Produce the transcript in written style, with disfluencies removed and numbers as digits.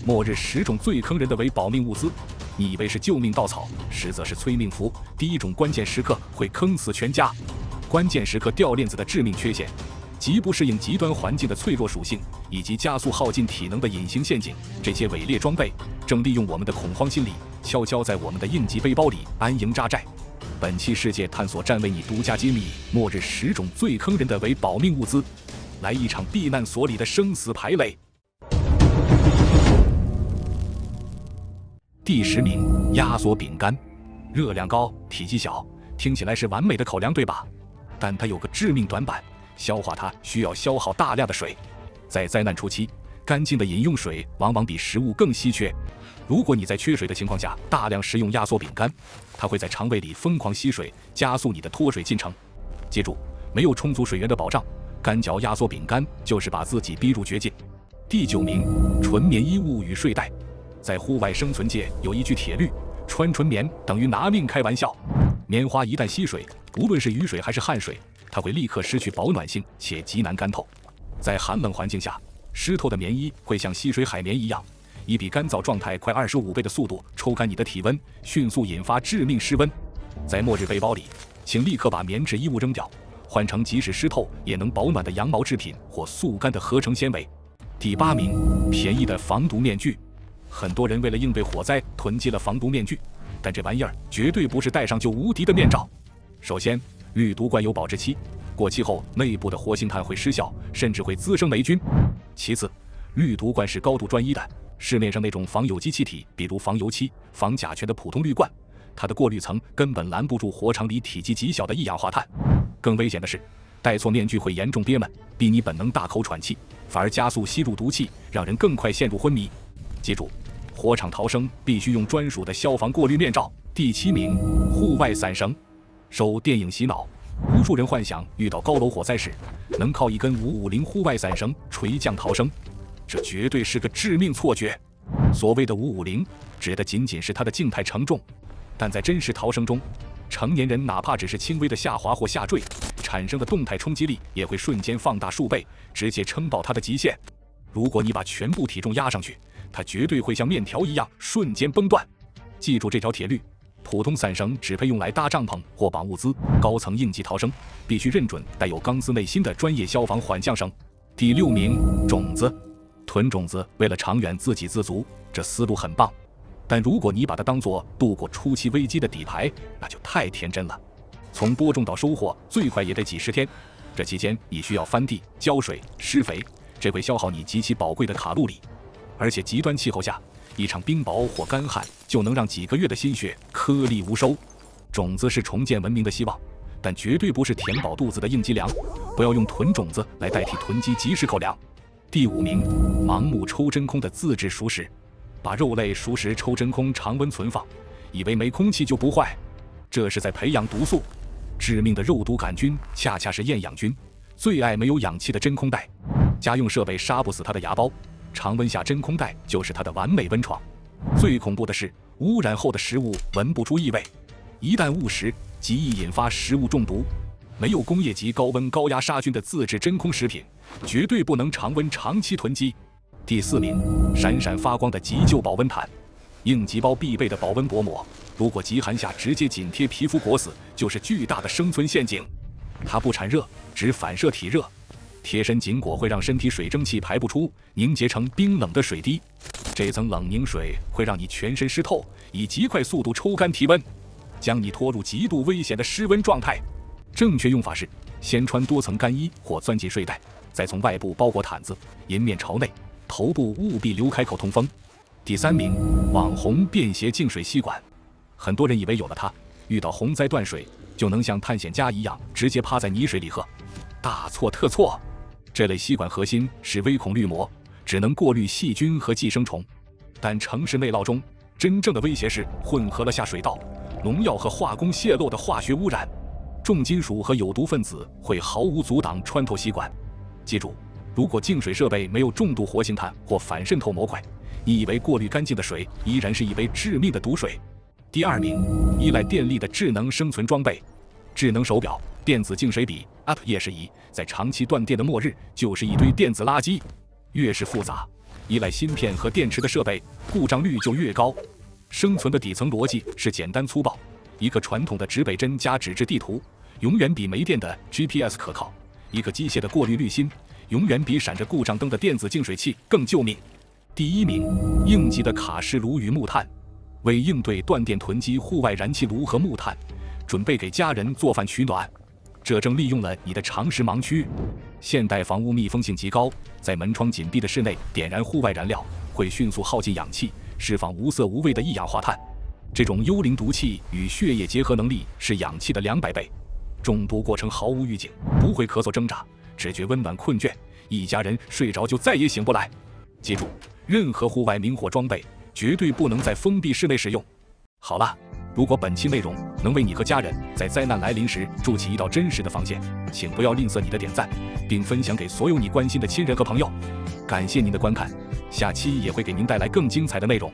末日10种最坑人的伪保命物资，你以为是救命稻草，实则是催命符。第一种关键时刻会坑死全家。关键时刻掉链子的致命缺陷，极不适应极端环境的脆弱属性，以及加速耗尽体能的隐形陷阱。这些伪劣装备正利用我们的恐慌心理，悄悄在我们的应急背包里安营扎寨。本期世界探索站为你独家揭秘末日10种最坑人的伪保命物资，来一场避难所里的生死排雷。第10名，压缩饼干。热量高，体积小，听起来是完美的口粮，对吧？但它有个致命短板，消化它需要消耗大量的水。在灾难初期，干净的饮用水往往比食物更稀缺。如果你在缺水的情况下大量食用压缩饼干，它会在肠胃里疯狂吸水，加速你的脱水进程。记住，没有充足水源的保障，干嚼压缩饼干就是把自己逼入绝境。第9名，纯棉衣物与睡袋。在户外生存界有一句铁律，穿纯棉等于拿命开玩笑。棉花一旦吸水，无论是雨水还是汗水，它会立刻失去保暖性且极难干透。在寒冷环境下，湿透的棉衣会像吸水海绵一样，以比干燥状态快25倍的速度抽干你的体温，迅速引发致命失温。在末日背包里，请立刻把棉质衣物扔掉，换成即使湿透也能保暖的羊毛制品或速干的合成纤维。第8名，便宜的防毒面具。很多人为了应对火灾囤积了防毒面具，但这玩意儿绝对不是戴上就无敌的面罩。首先，氯毒罐有保质期，过期后内部的活性炭会失效，甚至会滋生霉菌。其次，氯毒罐是高度专一的，市面上那种防有机气体，比如防油漆、防甲醛的普通滤罐，它的过滤层根本拦不住火场里体积极小的一氧化碳。更危险的是，戴错面具会严重憋闷，逼你本能大口喘气，反而加速吸入毒气，让人更快陷入昏迷。记住，火场逃生必须用专属的消防过滤面罩。第7名，户外伞绳。受电影洗脑，无数人幻想遇到高楼火灾时，能靠一根550户外伞绳垂降逃生，这绝对是个致命错觉。所谓的550，指的仅仅是它的静态承重，但在真实逃生中，成年人哪怕只是轻微的下滑或下坠，产生的动态冲击力也会瞬间放大数倍，直接撑爆它的极限。如果你把全部体重压上去，它绝对会像面条一样瞬间崩断。记住这条铁律，普通伞绳只配用来搭帐篷或绑物资，高层应急逃生必须认准带有钢丝内芯的专业消防缓降绳。第6名，种子。囤种子为了长远自给自足，这思路很棒，但如果你把它当作度过初期危机的底牌，那就太天真了。从播种到收获最快也得几10天，这期间你需要翻地、浇水、施肥，这会消耗你极其宝贵的卡路里。而且极端气候下，一场冰雹或干旱就能让几个月的心血颗粒无收。种子是重建文明的希望，但绝对不是填饱肚子的应急粮。不要用囤种子来代替囤积即食口粮。第5名，盲目抽真空的自制熟食。把肉类、熟食抽真空常温存放，以为没空气就不坏，这是在培养毒素。致命的肉毒杆菌恰恰是厌氧菌，最爱没有氧气的真空袋。家用设备杀不死它的芽孢，常温下真空袋就是它的完美温床。最恐怖的是，污染后的食物闻不出异味，一旦误食，极易引发食物中毒。没有工业级高温高压杀菌的自制真空食品，绝对不能常温长期囤积。第4名，闪闪发光的急救保温毯。应急包必备的保温薄膜，如果极寒下直接紧贴皮肤裹死，就是巨大的生存陷阱。它不产热，只反射体热，贴身紧裹会让身体水蒸气排不出，凝结成冰冷的水滴。这层冷凝水会让你全身湿透，以极快速度抽干体温，将你拖入极度危险的失温状态。正确用法是，先穿多层干衣或钻进睡袋，再从外部包裹毯子，迎面朝内，头部务必留开口通风。第3名，网红便携净水吸管。很多人以为有了它，遇到洪灾断水就能像探险家一样直接趴在泥水里喝，大错特错。这类吸管核心是微孔滤膜，只能过滤细菌和寄生虫，但城市内涝中真正的威胁是混合了下水道、农药和化工泄漏的化学污染，重金属和有毒分子会毫无阻挡穿透吸管。记住，如果净水设备没有重度活性炭或反渗透模块，你以为过滤干净的水依然是一杯致命的毒水。第2名，依赖电力的智能生存装备。智能手表、电子净水笔、App 夜视仪，在长期断电的末日就是一堆电子垃圾。越是复杂，依赖芯片和电池的设备故障率就越高。生存的底层逻辑是简单粗暴，一个传统的指北针加纸质地图永远比没电的 GPS 可靠，一个机械的过滤滤芯永远比闪着故障灯的电子净水器更救命。第1名，应急的卡式炉与木炭。为应对断电囤积户外燃气炉和木炭，准备给家人做饭取暖，这正利用了你的常识盲区。现代房屋密封性极高，在门窗紧闭的室内点燃户外燃料，会迅速耗尽氧气，释放无色无味的一氧化碳。这种幽灵毒气与血液结合能力是氧气的200倍，中毒过程毫无预警，不会咳嗽挣扎，只觉温暖困倦，一家人睡着就再也醒不来。记住，任何户外明火装备绝对不能在封闭室内使用。好了，如果本期内容能为你和家人在灾难来临时筑起一道真实的防线，请不要吝啬你的点赞，并分享给所有你关心的亲人和朋友。感谢您的观看，下期也会给您带来更精彩的内容。